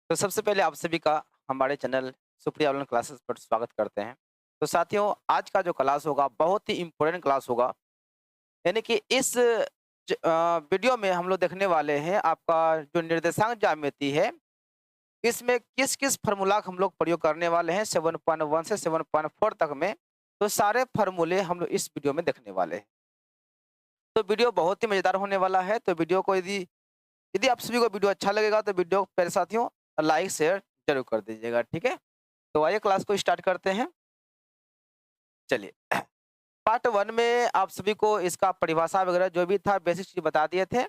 तो सबसे पहले आप सभी का हमारे चैनल सुप्रिया ऑनलाइन क्लासेस पर स्वागत करते हैं। तो साथियों, आज का जो क्लास होगा बहुत ही इम्पोर्टेंट क्लास होगा। यानी कि वीडियो में हम लोग देखने वाले हैं आपका जो निर्देशांक ज्यामिति है, इसमें किस-किस फ़ॉर्मूला का हम लोग प्रयोग करने वाले हैं 7.1 से 7.4 तक में। तो सारे फ़ॉर्मूले हम लोग इस वीडियो में देखने वाले हैं। तो वीडियो बहुत ही मज़ेदार होने वाला है। तो वीडियो को यदि यदि आप सभी को वीडियो अच्छा लगेगा तो वीडियो को प्यारे साथियों लाइक, शेयर ज़रूर कर दीजिएगा, ठीक है? तो आइए क्लास को स्टार्ट करते हैं। चलिए, पार्ट 1 में आप सभी को इसका परिभाषा वगैरह जो भी था बेसिक चीज़ बता दिए थे।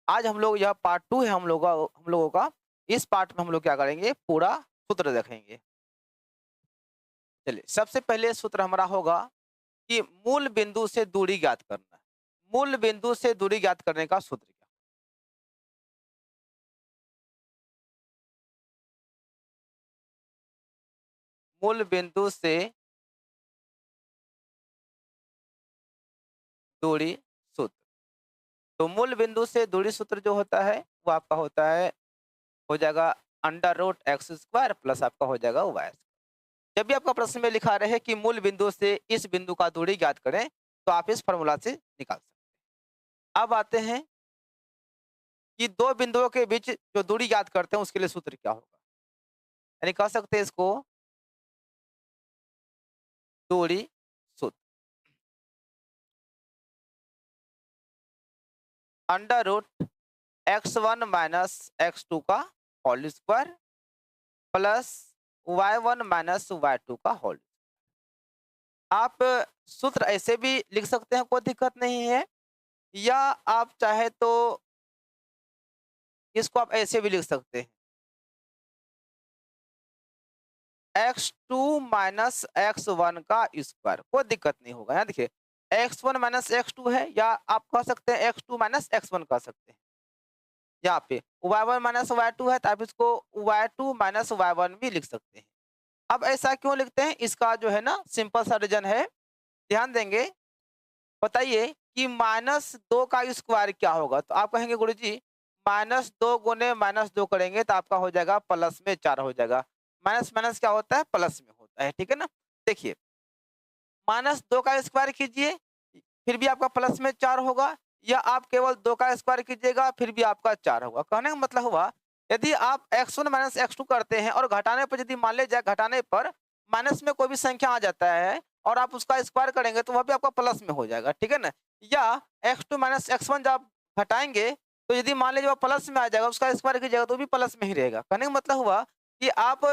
आज हम लोग यह पार्ट 2 है हम लोगों का। इस पार्ट में हम लोग क्या करेंगे, पूरा सूत्र देखेंगे। चलिए, सबसे पहले सूत्र हमारा होगा कि मूल बिंदु से दूरी ज्ञात करना है। मूल बिंदु से दूरी ज्ञात करने का सूत्र क्या? मूल बिंदु से दूरी सूत्र। तो मूल बिंदु से दूरी सूत्र जो होता है वो आपका होता है, हो जाएगा under root x square plus आपका हो जाएगा वाई। जब भी आपका प्रश्न में लिखा रहे कि मूल बिंदु से इस बिंदु का दूरी ज्ञात करें, तो आप इस फॉर्मूला से निकाल सकते हैं। अब आते हैं कि दो बिंदुओं के बीच जो दूरी ज्ञात करते हैं उसके लिए सूत्र क्या होगा। यानी कह सकते हैं इसको दूरी सूत्र। Under root x1 minus x2 का whole square plus y1 minus y2 का होल। आप सूत्र ऐसे भी लिख सकते हैं, कोई दिक्कत नहीं है, या आप चाहे तो इसको आप ऐसे भी लिख सकते हैं, x2 माइनस x1 का स्क्वायर, कोई दिक्कत नहीं होगा। यहाँ देखिए, x1 माइनस x2 है, या आप कह सकते हैं x2 माइनस x1 कह सकते हैं। यहाँ पे y1 माइनस y2 है तो आप इसको y2 माइनस y1 भी लिख सकते हैं। अब ऐसा क्यों लिखते हैं, इसका जो है ना सिंपल सा रीजन है, ध्यान देंगे। बताइए कि -2 का स्क्वायर क्या होगा? तो आप कहेंगे गुरुजी -2 गुने -2 करेंगे तो आपका हो जाएगा प्लस में 4 हो जाएगा। माइनस माइनस क्या होता है? प्लस में होता है, ठीक है ना? देखिए, -2 का स्क्वायर कीजिए, फिर भी आपका प्लस में 4 होगा, या आप केवल 2 का स्क्वायर कीजिएगा फिर भी आपका 4 होगा। कहने का मतलब हुआ, यदि आप x1 माइनस x2 करते हैं और घटाने पर यदि मान लीजिए घटाने पर माइनस में कोई भी संख्या आ जाता है और आप उसका स्क्वायर करेंगे तो वह भी आपका प्लस में हो जाएगा, ठीक है ना? या x2 माइनस x1 जब आप घटाएँगे तो यदि मान लीजिए वो प्लस में आ जाएगा, उसका स्क्वायर कीजिएगा तो भी प्लस में ही रहेगा। कहने का मतलब हुआ कि आप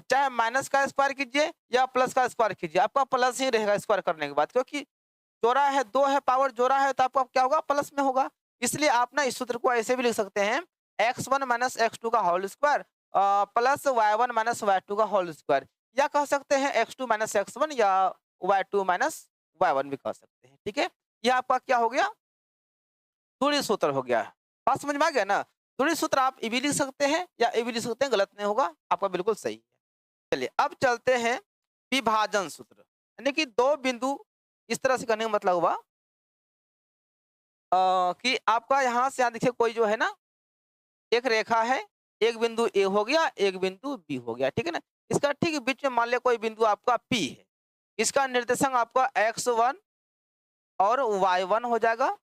चाहे माइनस का स्क्वायर कीजिए या प्लस का स्क्वायर कीजिए, आपका प्लस ही रहेगा स्क्वायर करने के बाद, क्योंकि जोड़ा है, 2 है, पावर जोड़ा है तो आपका क्या होगा? प्लस में होगा। इसलिए आप ना इस सूत्र को ऐसे भी लिख सकते हैं, x1 माइनस x2 का whole square plus y1 minus y2 का होल स्क्वायर, या कह सकते हैं x2 माइनस x1 या y2 माइनस y1 भी कह सकते हैं, ठीक है? ये आपका क्या हो गया? दूरी सूत्र हो गया। बात समझ में आ गया ना? दूरी सूत्र आप ये भी लिख सकते हैं या ये भी लिख सकते हैं, गलत नहीं होगा, आपका बिल्कुल सही है। चलिए, अब चलते हैं विभाजन सूत्र। यानी कि 2 बिंदु, इस तरह से करने का मतलब हुआ कि आपका यहाँ से यहाँ देखिए कोई जो है ना एक रेखा है, एक बिंदु ए हो गया, एक बिंदु बी हो गया, ठीक है ना? इसका ठीक बीच में मान लिया कोई बिंदु आपका पी है। इसका निर्देशांक आपका x1 और y1 हो जाएगा,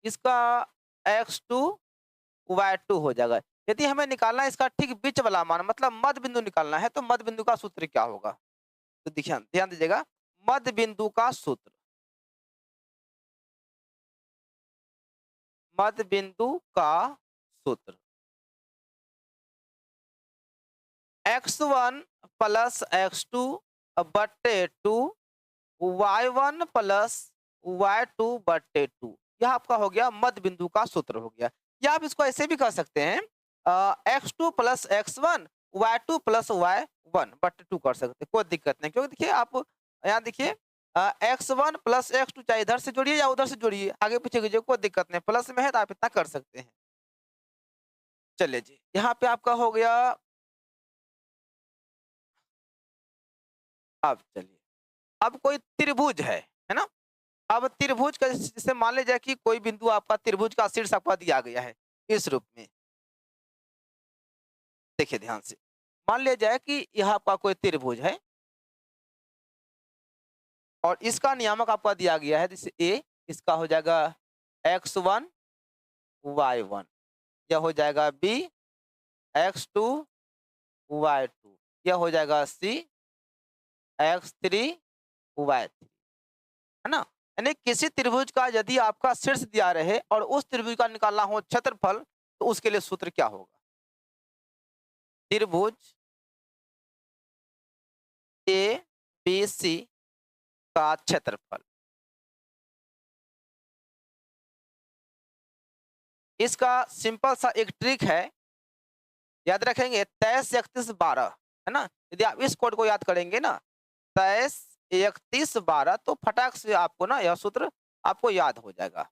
इसका x2 y2 हो जाएगा। यदि हमें निकालना है इसका ठीक बीच वाला मान, मतलब मध्य बिंदु निकालना है, तो मध्य बिंदु का सूत्र क्या होगा? तो देखिए, ध्यान दीजिएगा, मध्य बिंदु का सूत्र, मध्य बिंदु का सूत्र x1 प्लस x2 बट्टे 2 y1 प्लस y2 बट्टे 2, यह आपका हो गया मध्य बिंदु का सूत्र हो गया। या आप इसको ऐसे भी कह सकते हैं, x2 plus x1 y2 plus y1 बट्टे 2 कर सकते हैं, कोई दिक्कत नहीं, क्योंकि देखिए आप यहाँ देखिए x1 प्लस x2 चाहे इधर से जोड़िए या उधर से जोड़िए, आगे पीछे कीजिए, कोई दिक्कत नहीं, प्लस में है तो आप इतना कर सकते हैं। चलिए जी, यहाँ पे आपका हो गया। अब चलिए, अब कोई त्रिभुज है ना? अब त्रिभुज का जैसे मान लीजिए कि कोई बिंदु आपका त्रिभुज का शीर्ष आपका दिया गया है इस रूप में। देखिए ध्यान से, मान लिया जाए कि यह आपका कोई त्रिभुज है और इसका नियामक आपका दिया गया है, जैसे ए, इसका हो जाएगा x1 y1, यह हो जाएगा बी x2 y2, यह हो जाएगा सी x3 y3, है ना। यानी किसी त्रिभुज का यदि आपका शीर्ष दिया रहे और उस त्रिभुज का निकालना हो क्षेत्रफल, तो उसके लिए सूत्र क्या होगा? त्रिभुज ए बी सी का क्षेत्रफल, इसका सिंपल सा एक ट्रिक है, याद रखेंगे 23 31 12, है ना। यदि आप इस कोड को याद करेंगे ना 23 31 12, तो फटाक से आपको ना यह सूत्र आपको याद हो जाएगा।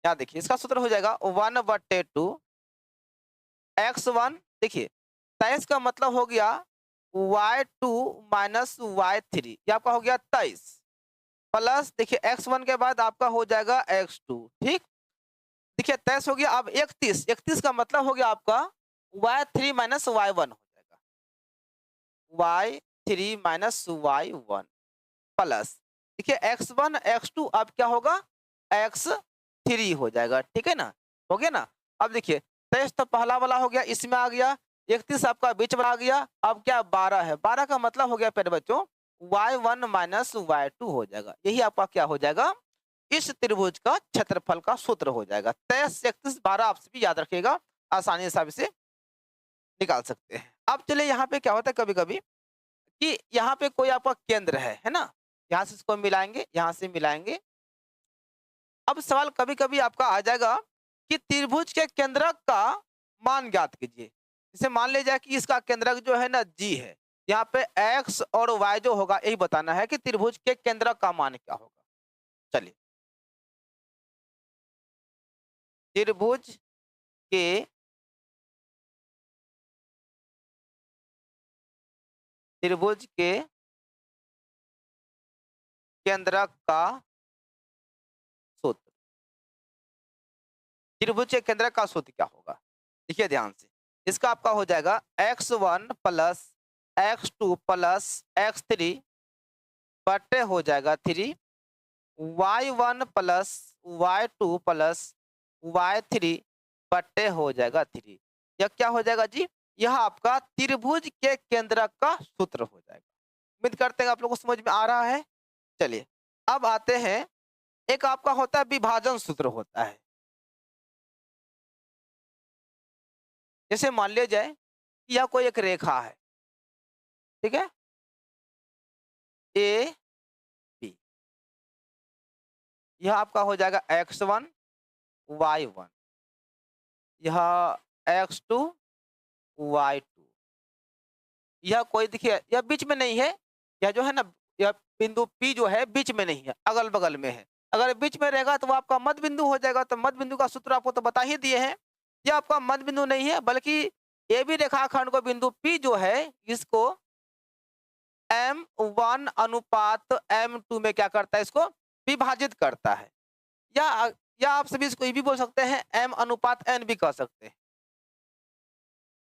यहाँ देखिए इसका सूत्र हो जाएगा 1/2 x1, देखिए 23 का मतलब हो गया y2 माइनस y3, ये आपका हो गया 23, प्लस देखिए x1 के बाद आपका हो जाएगा x2, ठीक। देखिए 23 हो गया, अब 31, 31 का मतलब हो गया आपका y3 माइनस y1 हो जाएगा, y3 माइनस y1 प्लस देखिए x1 x2 अब क्या होगा x3 हो जाएगा, ठीक है ना, हो गया ना। अब देखिए 23 तो पहला वाला हो गया, इसमें आ गया, 31 आपका बीच वाला आ गया, अब क्या 12 है, 12 का मतलब हो गया प्यारे बच्चों y1 माइनस y2 हो जाएगा, यही आपका क्या हो जाएगा इस त्रिभुज का क्षेत्रफल का सूत्र हो जाएगा। 23 31 12 आप भी याद रखिएगा, आसानी से आप इसे निकाल सकते हैं। अब चलिए यहाँ पे क्या होता है कभी कभी कि यहाँ पे कोई आपका केंद्र है ना, यहाँ से इसको मिलाएंगे, यहाँ से मिलाएंगे। अब सवाल कभी कभी आपका आ जाएगा कि त्रिभुज के केंद्रक का मान ज्ञात कीजिए। जैसे मान लीजिए कि इसका केंद्रक जो है ना जी है, यहाँ पे x और y जो होगा यही बताना है कि त्रिभुज के केंद्रक का मान क्या होगा। चलिए त्रिभुज के त्रिभुज के केंद्रक का सूत्र, त्रिभुज के केंद्रक का सूत्र क्या होगा? देखिए ध्यान से, इसका आपका हो जाएगा x1 plus x2 plus x3 बटे हो जाएगा 3, y1 plus y2 plus y3 बटे हो जाएगा 3। यह क्या हो जाएगा जी? यह आपका त्रिभुज के केंद्रक का सूत्र हो जाएगा। उम्मीद करते हैं आप लोगों को समझ में आ रहा है। चलिए अब आते हैं, एक आपका होता है विभाजन सूत्र होता है। जैसे मान लिया जाए कि यह कोई एक रेखा है, ठीक है, ए बी, यह आपका हो जाएगा x1 y1, यह x2 y2, यह कोई देखिए यह बीच में नहीं है, यह जो है ना यह बिंदु P जो है बीच में नहीं है, अगल बगल में है। अगर बीच में रहेगा तो वो आपका मध्य बिंदु हो जाएगा। तो मध्य बिंदु का सूत्र आपको तो बता ही दिए हैं, यह आपका मध्य बिंदु नहीं है बल्कि ए बी रेखाखंड को बिंदु P जो है इसको m1 अनुपात m2 में क्या करता है, इसको विभाजित करता है। या या आप सभी इसको ये भी बोल सकते हैं m अनुपात n भी कह सकते हैं।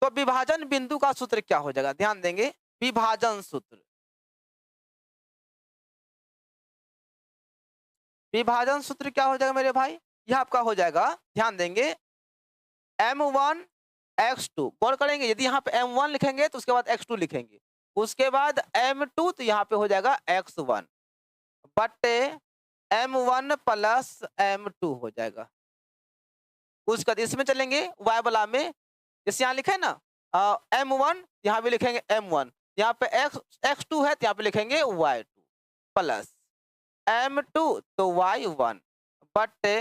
तो विभाजन बिंदु का सूत्र क्या हो जाएगा, ध्यान देंगे, विभाजन सूत्र, विभाजन सूत्र क्या हो जाएगा मेरे भाई, यह आपका हो जाएगा, ध्यान देंगे, m1 x2, गौर करेंगे यदि यहाँ पे m1 लिखेंगे तो उसके बाद x2 लिखेंगे, उसके बाद m2 तो यहाँ पे हो जाएगा x1 बटे m1 प्लस m2 हो जाएगा। उसके बाद इसमें चलेंगे y वाला में, जैसे यहाँ लिखे ना m1, यहाँ भी लिखेंगे m1, यहाँ पे x2 है तो यहाँ पे लिखेंगे y2 प्लस m2 तो y1 बटे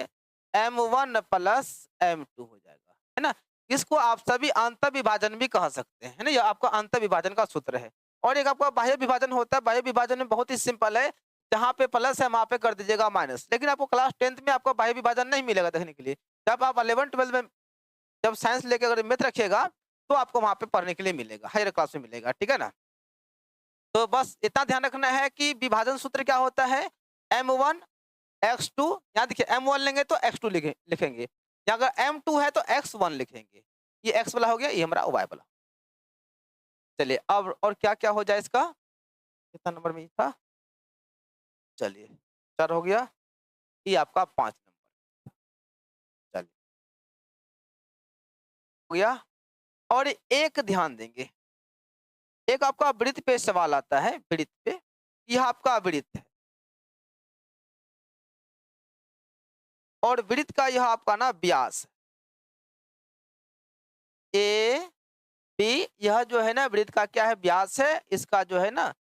m1 प्लस m2 हो जाएगा, है ना। इसको आप सभी अंतर विभाजन भी कह सकते हैं, है ना, यह आपका अंतर विभाजन का सूत्र है। और एक आपका बाह्य विभाजन होता है, बाह्य विभाजन में बहुत ही सिंपल है, जहाँ पे प्लस है वहां पे कर दीजिएगा माइनस। लेकिन आपको क्लास 10th में आपका बाह्य विभाजन नहीं मिलेगा देखने के लिए। जब आप 11 12 में जब साइंस लेके अगर मैथ रखिएगा तो आपको वहां पे पढ़ने के लिए मिलेगा, हायर क्लास में मिलेगा, ठीक है ना। तो बस इतना ध्यान रखना है कि विभाजन सूत्र क्या होता है, m1 x2, यहाँ देखिए m1 लेंगे तो x2 लिखेंगे, या अगर m2 है तो x1 लिखेंगे। ये x वाला हो गया, ये हमारा y वाला। चलिए अब और क्या क्या हो जाए इसका, कितना नंबर में ये था, चलिए 4 हो गया, ये आपका 5 नंबर, चलिए हो गया। और एक ध्यान देंगे, एक आपका वृत्त पे सवाल आता है, वृत्त पे, यह आपका वृत्त है और वृत्त का यह आपका ना व्यास ए बी, यह जो है ना वृत्त का क्या है, व्यास है, इसका जो है ना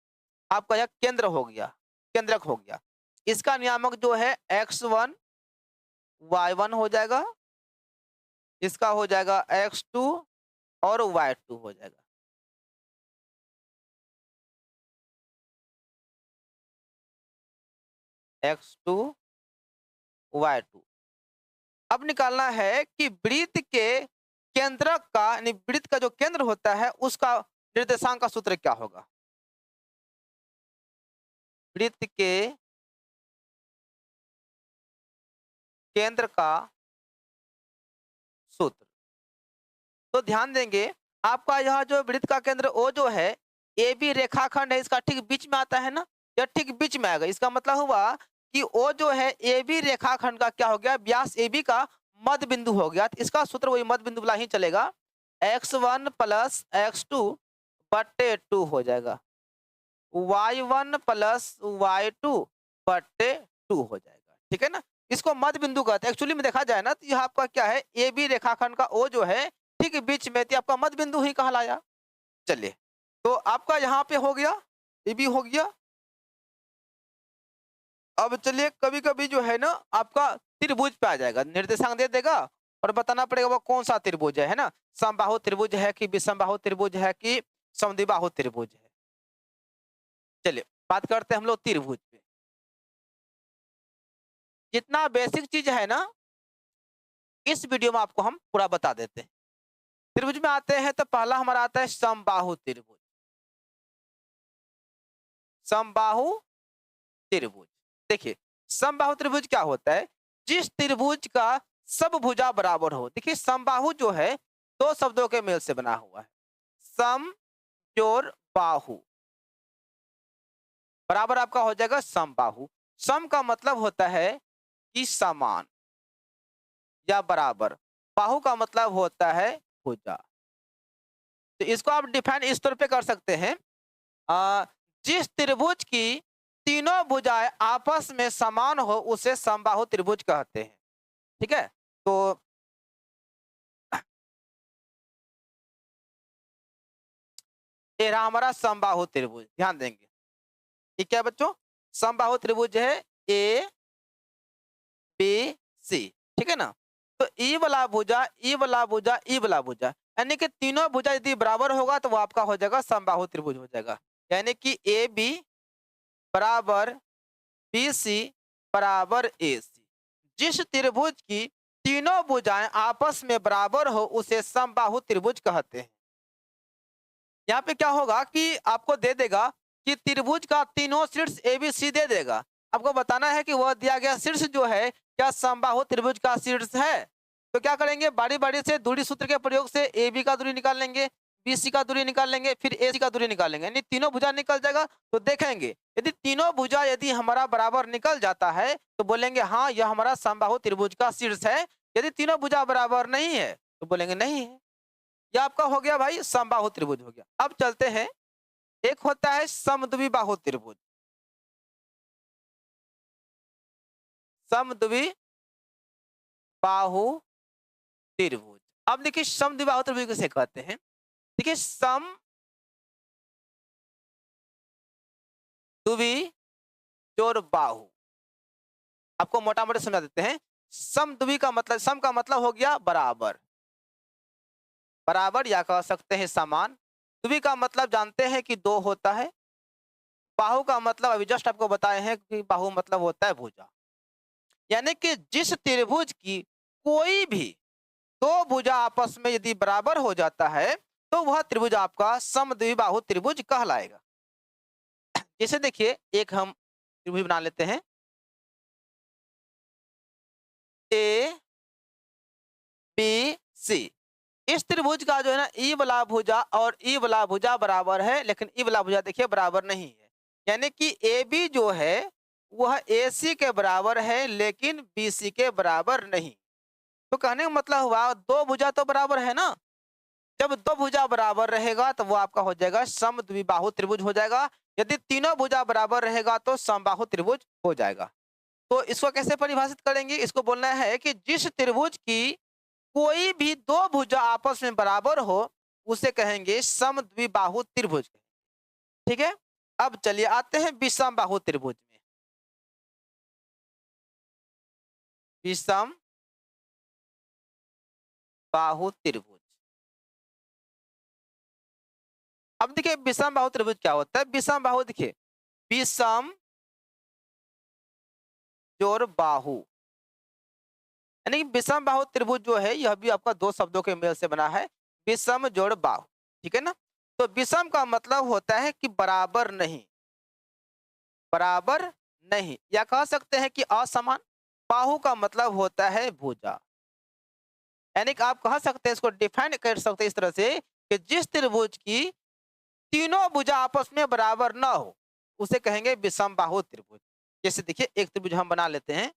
आपका यह केंद्र हो गया, केंद्रक हो गया। इसका नियामक जो है x1 y1 हो जाएगा, इसका हो जाएगा x2 और y2 हो जाएगा। x2 y2 अब निकालना है कि वृत्त के केंद्रक का, यानी वृत्त का जो केंद्र होता है उसका निर्देशांक का सूत्र क्या होगा। वृत्त के केंद्र का सूत्र, तो ध्यान देंगे आपका यह जो वृत्त का केंद्र ओ जो है ए बी रेखाखंड है, इसका ठीक बीच में आता है ना, यह ठीक बीच में आएगा। इसका मतलब हुआ कि ओ जो है ए बी रेखाखंड का क्या हो गया, व्यास ए बी का मध्य बिंदु हो गया। तो इसका सूत्र वही मध्य बिंदु वाला ही चलेगा, x1 प्लस x2 बट्टे 2 हो जाएगा, y1 प्लस y2 बट्टे 2 हो जाएगा, ठीक है ना। इसको मध्य बिंदु कहते हैं। एक्चुअली में देखा जाए ना तो यह आपका क्या है, ए बी रेखाखंड का ओ जो है ठीक बीच में, तो आपका मध्य बिंदु ही कहलाया। चलिए तो आपका यहाँ पे हो गया, ये भी हो गया। अब चलिए कभी कभी जो है ना आपका त्रिभुज पे आ जाएगा, निर्देशांक दे देगा और बताना पड़ेगा वो कौन सा त्रिभुज है ना, समबाहु त्रिभुज है कि विषमबाहु त्रिभुज है कि समद्विबाहु त्रिभुज है। चलिए बात करते हैं हम लोग त्रिभुज पे। जितना बेसिक चीज है ना इस वीडियो में आपको हम पूरा बता देते हैं। त्रिभुज में आते हैं तो पहला हमारा आता है समबाहु त्रिभुज। समबाहु त्रिभुज, देखिए समबाहु त्रिभुज क्या होता है, जिस त्रिभुज का सब भुजा बराबर हो। देखिए समबाहु जो है दो शब्दों के मेल से बना हुआ है, सम जोर बाहु, बराबर आपका हो जाएगा समबाहु। सम का मतलब होता है कि समान या बराबर, बाहु का मतलब होता है भुजा। तो इसको आप डिफाइन इस तौर पे कर सकते हैं, जिस त्रिभुज की तीनों भुजाएं आपस में समान हो उसे समबाहु त्रिभुज कहते हैं, ठीक है। तो ये रहा हमारा समबाहु त्रिभुज, ध्यान देंगे ये क्या बच्चों, समबाहु त्रिभुज है ए बी सी, ठीक है ना। तो ई वाला भुजा, ई वाला भुजा, ई वाला भुजा, यानी कि तीनों भुजा यदि बराबर होगा तो वो आपका हो जाएगा समबाहु त्रिभुज हो जाएगा। यानी कि ए बी बराबर बी सी बराबर ए सी। जिस त्रिभुज की तीनों भुजाएं आपस में बराबर हो उसे समबाहु त्रिभुज कहते हैं। यहाँ पे क्या होगा कि आपको दे देगा कि त्रिभुज का तीनों शीर्ष ए बी सी दे देगा, आपको बताना है कि वह दिया गया शीर्ष जो है क्या समबाहु त्रिभुज का शीर्ष है। तो क्या करेंगे, बारी बारी से दूरी सूत्र के प्रयोग से ए बी का दूरी निकाल लेंगे, बी सी का दूरी निकाल लेंगे, फिर ए सी का दूरी निकाल लेंगे, यानी तीनों भुजा निकल जाएगा। तो देखेंगे यदि तीनों भुजा यदि हमारा बराबर निकल जाता है तो बोलेंगे हाँ यह हमारा समबाहु त्रिभुज का शीर्ष है। यदि तीनों भुजा बराबर नहीं है तो बोलेंगे नहीं है। यह आपका हो गया भाई समबाहु त्रिभुज हो गया। अब चलते हैं, एक होता है समद्विबाहु त्रिभुज। समद्विबाहु त्रिभुज, अब देखिए समद्विबाहु त्रिभुज किसे कहते हैं। देखिए सम द्वि जोर बाहु, आपको मोटा मोटा समझा देते हैं। सम द्वि का मतलब, सम का मतलब हो गया बराबर, बराबर या कह सकते हैं समान। द्वि का मतलब जानते हैं कि दो होता है। बाहु का मतलब अभी जस्ट आपको बताए हैं कि बाहु मतलब होता है भुजा। यानी कि जिस त्रिभुज की कोई भी दो भुजा आपस में यदि बराबर हो जाता है तो वह त्रिभुज आपका समद्विबाहु त्रिभुज कहलाएगा। जैसे देखिए एक हम त्रिभुज बना लेते हैं, ए बी सी, इस त्रिभुज का जो है ना ई वाला भुजा और ई वाला भुजा बराबर है, लेकिन ई वाला भुजा देखिए बराबर नहीं है। यानी कि ए बी जो है वह ए सी के बराबर है, लेकिन बी सी के बराबर नहीं। तो कहने का मतलब हुआ दो भुजा तो बराबर है ना। जब दो भुजा बराबर रहेगा तो वो आपका हो जाएगा समद्विबाहु त्रिभुज हो जाएगा। यदि तीनों भुजा बराबर रहेगा तो समबाहु त्रिभुज हो जाएगा। तो इसको कैसे परिभाषित करेंगे? इसको बोलना है कि जिस त्रिभुज की कोई भी दो भुजा आपस में बराबर हो उसे कहेंगे समद्विबाहु त्रिभुज। ठीक है, अब चलिए आते हैं विषम बाहु त्रिभुज में। विषम बाहु त्रिभुज। अब देखिए विषम बाहु त्रिभुज क्या होता है। विषम बाहु देखिए, विषम जोड़ बाहु, यानी कि विषम बाहु त्रिभुज जो है यह भी आपका दो शब्दों के मेल से बना है, विषम जोड़ बाहु। ठीक है ना। तो विषम का मतलब होता है कि बराबर नहीं, बराबर नहीं, या कह सकते हैं कि असमान। बाहु का मतलब होता है भुजा। यानी कि आप कह सकते हैं, इसको डिफाइन कर सकते हैं इस तरह से कि जिस त्रिभुज की तीनों भुजा आपस में बराबर ना हो उसे कहेंगे विषम बाहु त्रिभुज। जैसे देखिए एक त्रिभुज हम बना लेते हैं।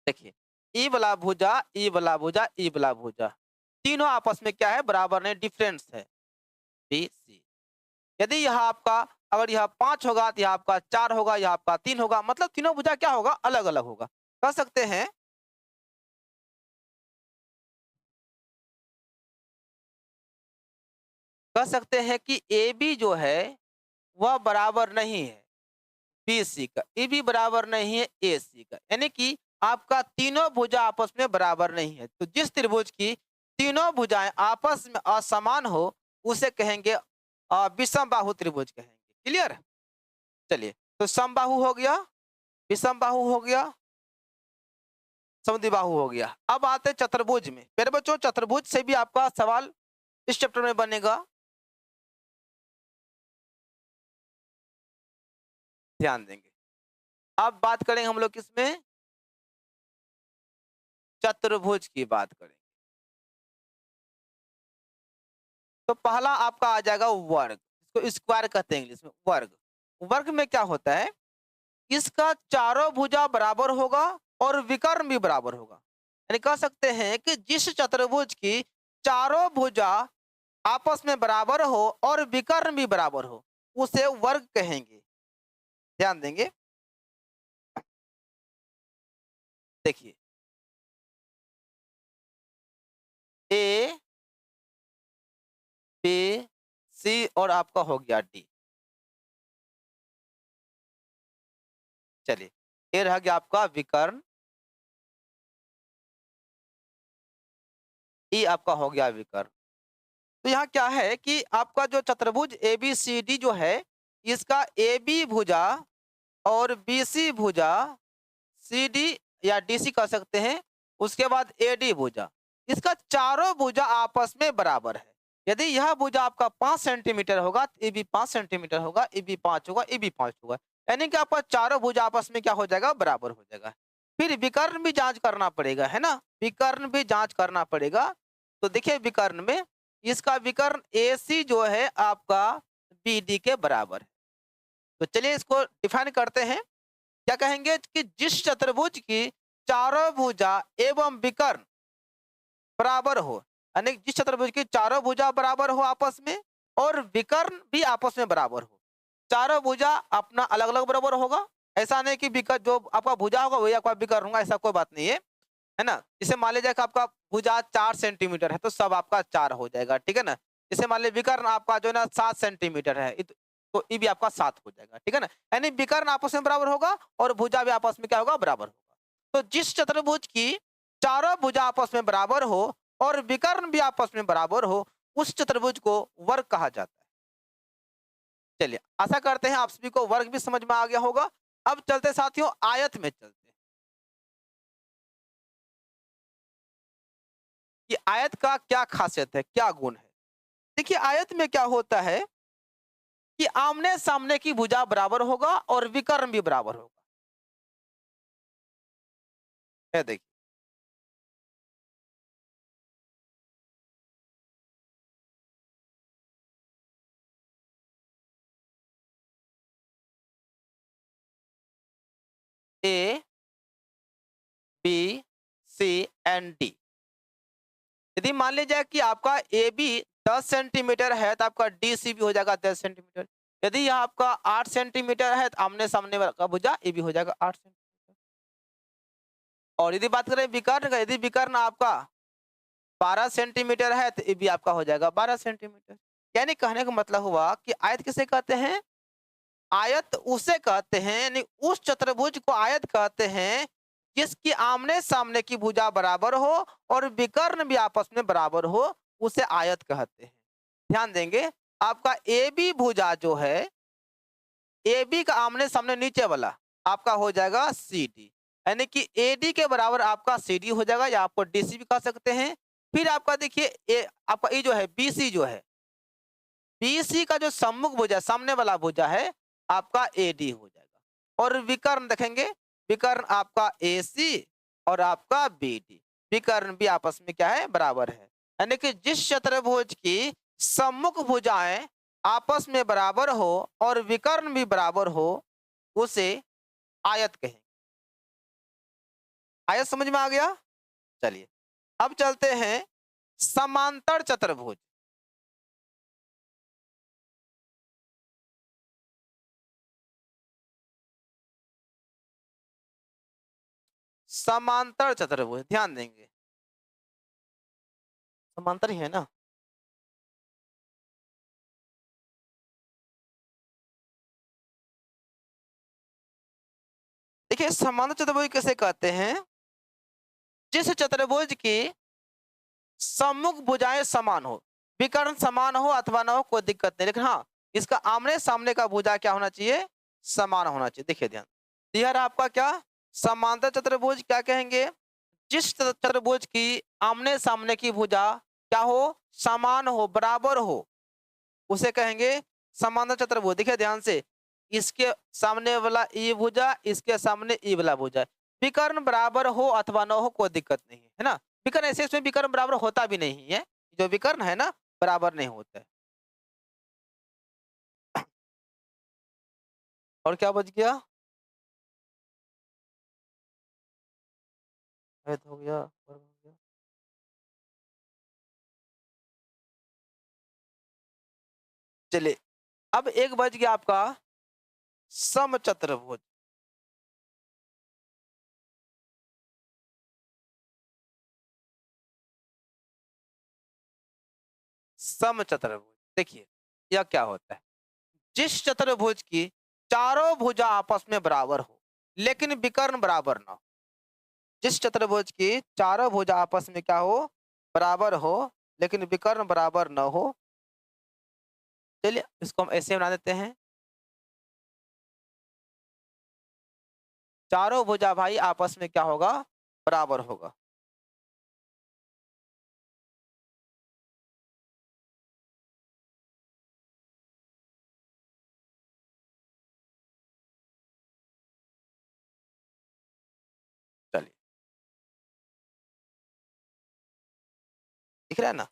देखिए ई वाला भुजा, ई वाला भुजा, ई वाला भुजा, तीनों आपस में क्या है? बराबर नहीं, डिफरेंस है, बी सी। यदि यह आपका, अगर यह 5 होगा तो यह आपका 4 होगा, यह आपका 3 होगा, मतलब तीनों भुजा क्या होगा? अलग अलग होगा। कह सकते हैं, कह सकते हैं कि ए बी जो है वह बराबर नहीं है बी सी का, ए बी बराबर नहीं है ए सी का। यानी कि आपका तीनों भुजा आपस में बराबर नहीं है। तो जिस त्रिभुज की तीनों भुजाएं आपस में असमान हो उसे कहेंगे विषम बाहु त्रिभुज कहेंगे। क्लियर? चलिए, तो समबाहु हो गया, विषम बाहु हो गया, समद्विबाहु हो गया। अब आते हैं चतुर्भुज में। मेरे बच्चों चतुर्भुज से भी आपका सवाल इस चैप्टर में बनेगा, ध्यान देंगे। अब बात करेंगे हम लोग किसमें? चतुर्भुज की बात करेंगे। तो पहला आपका आ जाएगा वर्ग, इसको स्क्वायर कहते हैं इंग्लिश में, वर्ग। वर्ग में क्या होता है? इसका चारों भुजा बराबर होगा और विकर्ण भी बराबर होगा। यानी कह सकते हैं कि जिस चतुर्भुज की चारों भुजा आपस में बराबर हो और विकर्ण भी बराबर हो उसे वर्ग कहेंगे। ध्यान देंगे। देखिए ए बी सी और आपका हो गया डी। चलिए, ये रह गया आपका विकर्ण, ई आपका हो गया विकर्ण। तो यहाँ क्या है कि आपका जो चतुर्भुज ए बी सी डी जो है इसका ए बी भुजा और बी सी भुजा, सी डी या डी सी कह सकते हैं, उसके बाद ए डी भुजा, इसका चारों भुजा आपस में बराबर है। यदि यह भुजा आपका 5 सेंटीमीटर होगा तो ए बी 5 सेंटीमीटर होगा, ए बी 5 होगा, ए बी 5 होगा। यानी कि आपका चारों भुजा आपस में क्या हो जाएगा? बराबर हो जाएगा। फिर विकर्ण भी जांच करना पड़ेगा, है ना। विकर्ण भी जांच करना पड़ेगा। तो देखिए विकर्ण में इसका विकर्ण ए सी जो है आपका बी डी के बराबर है। तो चलिए इसको डिफाइन करते हैं। क्या कहेंगे कि जिस चतुर्भुज की चारों भुजा एवं विकर्ण बराबर हो, यानी जिस चतुर्भुज की चारों भुजा बराबर हो आपस में और विकर्ण भी आपस में बराबर हो। चारों भुजा अपना अलग अलग बराबर होगा, ऐसा नहीं कि विकर्ण जो आपका भुजा होगा वही आपका विकर्ण होगा, ऐसा कोई बात नहीं है ना। जैसे मान लीजिए कि आपका भुजा 4 सेंटीमीटर है तो सब आपका 4 हो जाएगा, ठीक है ना। जैसे मान लीजिए विकर्ण आपका जो है ना 7 सेंटीमीटर है तो ये भी आपका 7 हो जाएगा, ठीक है ना। यानी विकर्ण आपस में बराबर होगा और भुजा भी आपस में क्या होगा? बराबर होगा। तो जिस चतुर्भुज की चारों भुजा आपस में बराबर हो और विकर्ण भी आपस में बराबर हो उस चतुर्भुज को वर्ग कहा जाता है। चलिए, आशा करते हैं आप सभी को वर्ग भी समझ में आ गया होगा। अब चलते साथियों आयत में चलते हैं कि आयत का क्या खासियत है, क्या गुण है। देखिए आयत में क्या होता है कि आमने सामने की भुजा बराबर होगा और विकर्ण भी बराबर होगा। ये देखिए A B C and D. यदि मान लीजिए कि आपका ए बी 10 सेंटीमीटर है तो आपका डी सी भी हो जाएगा 10 सेंटीमीटर। यदि यह आपका 8 सेंटीमीटर है तो आमने सामने वाला का भुजा ए भी हो जाएगा 8 सेंटीमीटर। और यदि बात करें विकर्ण का, यदि विकर्ण आपका 12 सेंटीमीटर है तो ये भी आपका हो जाएगा 12 सेंटीमीटर। यानी कहने का मतलब हुआ कि आयत किसे कहते हैं? आयत उसे कहते हैं, यानी उस चतुर्भुज को आयत कहते हैं जिसकी आमने सामने की भुजा बराबर हो और विकर्ण भी आपस में बराबर हो, उसे आयत कहते हैं। ध्यान देंगे, आपका ए बी भुजा जो है, ए बी का आमने सामने नीचे वाला आपका हो जाएगा सी डी, यानी कि ए डी के बराबर आपका सी डी हो जाएगा, या आपको डी सी भी कह सकते हैं। फिर आपका देखिए आपका ये जो है बी सी जो है, बी सी का जो सम्मुख भुजा सामने वाला भुजा है आपका ए डी हो जाएगा। और विकर्ण देखेंगे, विकर्ण आपका ए सी और आपका बी डी, विकर्ण भी आपस में क्या है? बराबर है। यानी कि जिस चतुर्भुज की सम्मुख भुजाएं आपस में बराबर हो और विकर्ण भी बराबर हो, उसे आयत कहेंगे। आयत समझ में आ गया? चलिए अब चलते हैं समांतर चतुर्भुज। समांतर चतुर्भुज ध्यान देंगे, समांतर ही है ना। देखिए समांतर चतुर्भुज किसे कहते हैं? जिस चतुर्भुज की सम्मुख भुजाएं समान हो, विकर्ण समान हो अथवा ना हो, कोई दिक्कत नहीं, लेकिन हाँ इसका आमने सामने का भुजा क्या होना चाहिए? समान होना चाहिए। देखिए ध्यान, यह आपका क्या समांतर चतुर्भुज क्या कहेंगे? जिस चतुर्भुज की आमने सामने की भुजा क्या हो? समान हो, बराबर हो, उसे कहेंगे समांतर चतुर्भुज। देखिए ध्यान से, इसके सामने वाला ई भुजा, इसके सामने ई वाला भुजा, विकर्ण बराबर हो अथवा न हो, कोई दिक्कत नहीं है ना। विकर्ण ऐसे इसमें विकर्ण बराबर होता भी नहीं है, जो विकर्ण है ना बराबर नहीं होता है। और क्या बच गया? हो गया, वर्ग हो गया। चलिए अब एक बच गया आपका समचतुर्भुज। समचतुर्भुज देखिए यह क्या होता है? जिस चतुर्भुज की चारों भुजा आपस में बराबर हो लेकिन विकर्ण बराबर ना हो, जिस चतुर्भुज की चारों भुजा आपस में क्या हो? बराबर हो लेकिन विकर्ण बराबर न हो। चलिए इसको हम ऐसे बना देते हैं, चारों भुजा भाई आपस में क्या होगा? बराबर होगा। चलिए दिख रहा है ना,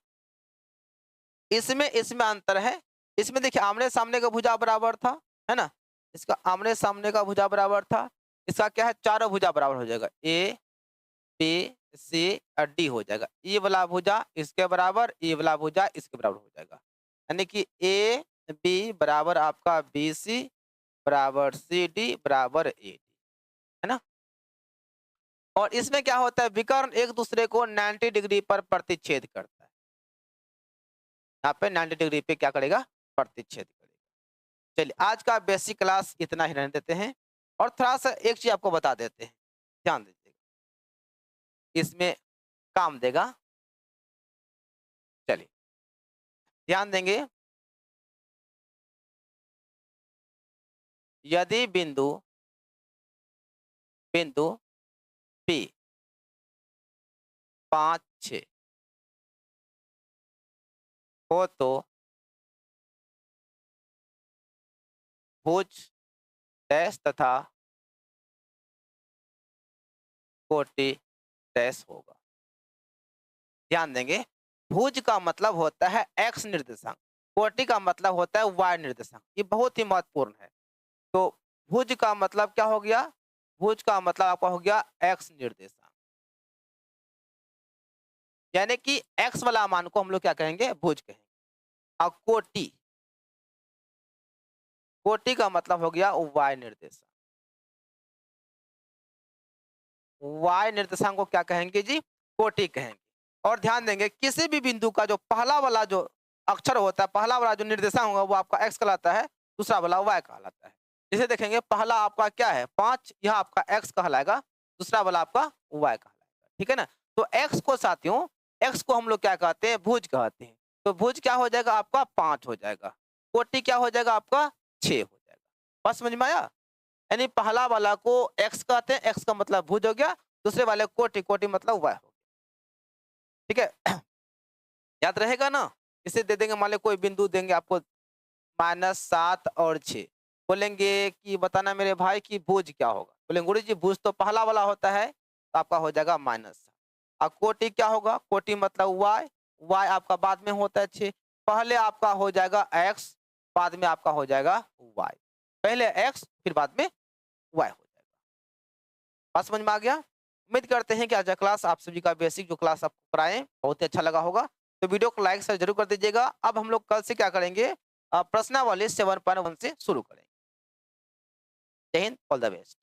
इसमें इसमें अंतर है। इसमें देखिए आमने सामने का भुजा बराबर था, है ना, इसका आमने सामने का भुजा बराबर था, इसका क्या है? चारों भुजा बराबर हो जाएगा, ए बी सी और डी हो जाएगा। ई वाला भुजा इसके बराबर, ई वाला भुजा इसके बराबर हो जाएगा, यानी कि ए बी बराबर आपका बी सी बराबर सी डी बराबर ए डी, है ना। और इसमें क्या होता है? विकर्ण एक दूसरे को 90 डिग्री पर प्रतिच्छेद करता है। यहाँ पे 90 डिग्री पे क्या करेगा? प्रतिच्छेद करेगा। चलिए आज का बेसिक क्लास इतना ही रहने देते हैं और थोड़ा सा एक चीज आपको बता देते हैं, ध्यान दीजिएगा, इसमें काम देगा। चलिए ध्यान देंगे, यदि बिंदु बिंदु P 5 6 हो तो भुज डैश तथा कोटि डैश होगा। ध्यान देंगे, भुज का मतलब होता है एक्स निर्देशांक, कोटि का मतलब होता है वाई निर्देशांक। ये बहुत ही महत्वपूर्ण है। तो भुज का मतलब क्या हो गया? भुज का मतलब आपका हो गया एक्स निर्देशांक, यानी कि एक्स वाला मान को हम लोग क्या कहेंगे, भुज कहेंगे। और कोटि, कोटि का मतलब हो गया वाई निर्देशांक। वाई निर्देशांक को क्या कहेंगे जी, कोटि कहेंगे। और ध्यान देंगे किसी भी बिंदु का जो पहला वाला जो अक्षर होता है, पहला वाला जो निर्देशांक होगा वो आपका एक्स कहलाता है, दूसरा वाला वाई कहलाता है। इसे देखेंगे पहला आपका क्या है 5, यह आपका एक्स कहलाएगा, दूसरा वाला आपका वाई कहलाएगा, ठीक है ना। तो एक्स को साथियों, एक्स को हम लोग क्या कहते हैं, भुज कहते हैं। तो भुज क्या हो जाएगा आपका 5 हो जाएगा, कोटि क्या हो जाएगा आपका 6 हो जाएगा। बस समझ में आया। यानी पहला वाला को एक्स कहते हैं, एक्स का मतलब भुज हो गया, दूसरे वाले कोटि, कोटि मतलब वाई हो गया, ठीक है। याद रहेगा ना। इसे दे देंगे, मान लो कोई बिंदु देंगे आपको -7 और 6, बोलेंगे कि बताना मेरे भाई कि भुज क्या होगा, बोलेंगे गुरु जी भुज तो पहला वाला होता है, तो आपका हो जाएगा -7। और कोटि क्या होगा, कोटि मतलब वाई, वाई आपका बाद में होता है 6, पहले आपका हो जाएगा एक्स, बाद में आपका हो जाएगा वाई, पहले एक्स फिर बाद में वाई हो जाएगा। बात समझ में आ गया। उम्मीद करते हैं कि आज का क्लास आप सभी का बेसिक जो क्लास आपको कराएं बहुत ही अच्छा लगा होगा। तो वीडियो को लाइक शेयर जरूर कर दीजिएगा। अब हम लोग कल से क्या करेंगे, प्रश्नावली 7.1 से शुरू करेंगे। जय हिंद, ऑल द बेस्ट।